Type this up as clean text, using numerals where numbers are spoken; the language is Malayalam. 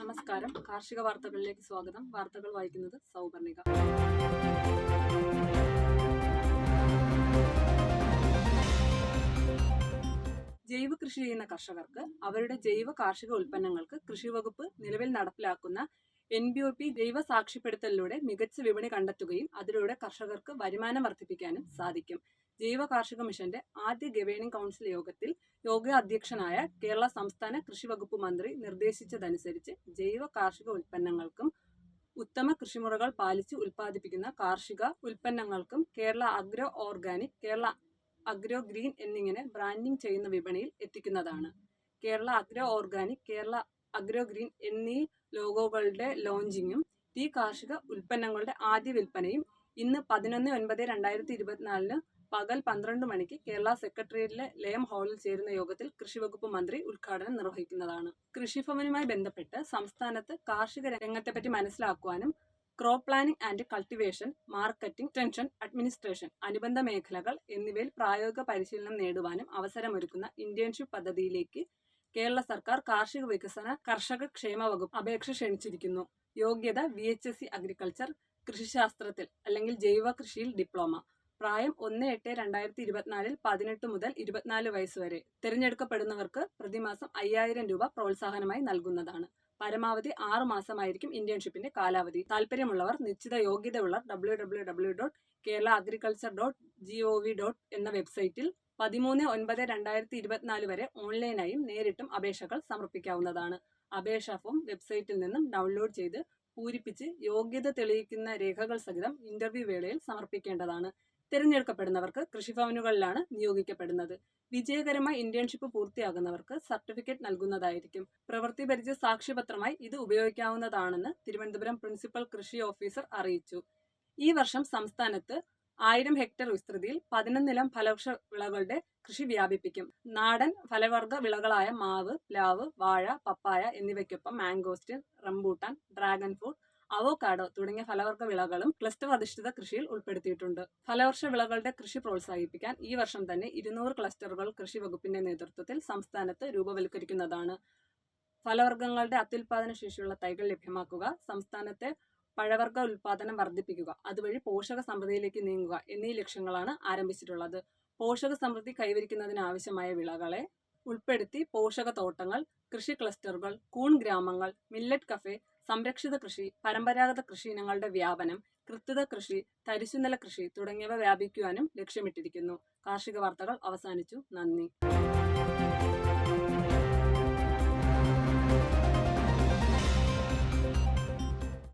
നമസ്കാരം. കാർഷിക വാർത്തകളിലേക്ക് സ്വാഗതം. വാർത്തകൾ വായിക്കുന്നത് സൗപർണിക. ജൈവ കൃഷി ചെയ്യുന്ന കർഷകർക്ക് അവരുടെ ജൈവ കാർഷിക ഉൽപ്പന്നങ്ങൾക്ക് കൃഷിവകുപ്പ് നിലവിൽ നടപ്പിലാക്കുന്ന NBOP ജൈവ സാക്ഷ്യപ്പെടുത്തലിലൂടെ മികച്ച വിപണി കണ്ടെത്തുകയും അതിലൂടെ കർഷകർക്ക് വരുമാനം വർദ്ധിപ്പിക്കാനും സാധിക്കും. ജൈവ കാർഷിക മിഷന്റെ ആദ്യ ഗവേണിംഗ് കൗൺസിൽ യോഗത്തിൽ അധ്യക്ഷനായ കേരള സംസ്ഥാന കൃഷി വകുപ്പ് മന്ത്രി നിർദ്ദേശിച്ചതനുസരിച്ച് ജൈവ കാർഷിക ഉൽപ്പന്നങ്ങൾക്കും ഉത്തമ കൃഷിമുറകൾ പാലിച്ച് ഉൽപ്പാദിപ്പിക്കുന്ന കാർഷിക ഉൽപ്പന്നങ്ങൾക്കും Kerala agro organic, Kerala agro green എന്നിങ്ങനെ ബ്രാൻഡിംഗ് ചെയ്യുന്ന വിപണിയിൽ എത്തിക്കുന്നതാണ്. Kerala agro organic, Kerala agro green എന്നീ ലോഗോകളുടെ ലോഞ്ചിങ്ങും ഈ കാർഷിക ഉൽപ്പന്നങ്ങളുടെ ആദ്യ വിൽപ്പനയും ഇന്ന് 11/9/2024 പകൽ 12 മണിക്ക് കേരള സെക്രട്ടേറിയറ്റിലെ ലയം ഹാളിൽ ചേരുന്ന യോഗത്തിൽ കൃഷിവകുപ്പ് മന്ത്രി ഉദ്ഘാടനം നിർവഹിക്കുന്നതാണ്. കൃഷിഭവനുമായി ബന്ധപ്പെട്ട് സംസ്ഥാനത്ത് കാർഷിക രംഗത്തെപ്പറ്റി മനസ്സിലാക്കുവാനും crop planning and cultivation, marketing, extension, administration, അനുബന്ധ മേഖലകൾ എന്നിവയിൽ പ്രായോഗിക പരിശീലനം നേടുവാനും അവസരമൊരുക്കുന്ന ഇന്റേൺഷിപ്പ് പദ്ധതിയിലേക്ക് കേരള സർക്കാർ കാർഷിക വികസന കർഷക ക്ഷേമ വകുപ്പ് അപേക്ഷ ക്ഷണിച്ചിരിക്കുന്നു. യോഗ്യത VHSC അഗ്രികൾച്ചർ, കൃഷിശാസ്ത്രത്തിൽ അല്ലെങ്കിൽ ജൈവ കൃഷിയിൽ ഡിപ്ലോമ. പ്രായം 1/8/2024 18 മുതൽ 24 വയസ്സ് വരെ. തിരഞ്ഞെടുക്കപ്പെടുന്നവർക്ക് പ്രതിമാസം 5000 രൂപ പ്രോത്സാഹനമായി നൽകുന്നതാണ്. പരമാവധി 6 മാസമായിരിക്കും ഇന്റേൺഷിപ്പിന്റെ കാലാവധി. താല്പര്യമുള്ളവർ നിശ്ചിത യോഗ്യതയുള്ള www.keralaagriculture.gov. എന്ന വെബ്സൈറ്റിൽ 13/9/2024 വരെ ഓൺലൈനായും നേരിട്ടും അപേക്ഷകൾ സമർപ്പിക്കാവുന്നതാണ്. അപേക്ഷാ ഫോം വെബ്സൈറ്റിൽ നിന്നും ഡൗൺലോഡ് ചെയ്ത് പൂരിപ്പിച്ച് യോഗ്യത തെളിയിക്കുന്ന രേഖകൾ സഹിതം ഇന്റർവ്യൂ വേളയിൽ സമർപ്പിക്കേണ്ടതാണ്. തിരഞ്ഞെടുക്കപ്പെടുന്നവർക്ക് കൃഷിഭവനുകളിലാണ് നിയോഗിക്കപ്പെടുന്നത്. വിജയകരമായി ഇന്റേൺഷിപ്പ് പൂർത്തിയാകുന്നവർക്ക് സർട്ടിഫിക്കറ്റ് നൽകുന്നതായിരിക്കും. പ്രവൃത്തി പരിചയ സാക്ഷ്യപത്രമായി ഇത് ഉപയോഗിക്കാവുന്നതാണെന്ന് തിരുവനന്തപുരം പ്രിൻസിപ്പൽ കൃഷി ഓഫീസർ അറിയിച്ചു. ഈ വർഷം സംസ്ഥാനത്ത് 1000 ഹെക്ടർ വിസ്തൃതിയിൽ 11 ഇനം ഫലവൃക്ഷ വിളകളുടെ കൃഷി വ്യാപിപ്പിക്കും. നാടൻ ഫലവർഗ വിളകളായ മാവ്, പ്ലാവ്, വാഴ, പപ്പായ എന്നിവയ്ക്കൊപ്പം mangosteen, rambutan, dragon fruit, avocado തുടങ്ങിയ ഫലവർഗ വിളകളും ക്ലസ്റ്റർ അധിഷ്ഠിത കൃഷിയിൽ ഉൾപ്പെടുത്തിയിട്ടുണ്ട്. ഫലവർഷ വിളകളുടെ കൃഷി പ്രോത്സാഹിപ്പിക്കാൻ ഈ വർഷം തന്നെ 200 ക്ലസ്റ്ററുകൾ കൃഷി വകുപ്പിന്റെ നേതൃത്വത്തിൽ സംസ്ഥാനത്ത് രൂപവൽക്കരിക്കുന്നതാണ്. ഫലവർഗ്ഗങ്ങളുടെ അത്യുൽപാദന ശേഷിയുള്ള തൈകൾ ലഭ്യമാക്കുക, സംസ്ഥാനത്തെ പഴവർഗ്ഗ ഉൽപാദനം വർദ്ധിപ്പിക്കുക, അതുവഴി പോഷക സമൃദ്ധിയിലേക്ക് നീങ്ങുക എന്നീ ലക്ഷ്യങ്ങളാണ് ആരംഭിച്ചിട്ടുള്ളത്. പോഷക സമൃദ്ധി കൈവരിക്കുന്നതിനാവശ്യമായ വിളകളെ ഉൾപ്പെടുത്തി പോഷക തോട്ടങ്ങൾ, കൃഷി ക്ലസ്റ്ററുകൾ, കൂൺ ഗ്രാമങ്ങൾ, മില്ലറ്റ് കഫേ, സംരക്ഷിത കൃഷി, പരമ്പരാഗത കൃഷി ഇനങ്ങളുടെ വ്യാപനം, കൃത്രിത കൃഷി, തരിശുനില കൃഷി തുടങ്ങിയവ വ്യാപിക്കുവാനും ലക്ഷ്യമിട്ടിരിക്കുന്നു. കാർഷിക വാർത്തകൾ അവസാനിച്ചു. നന്ദി.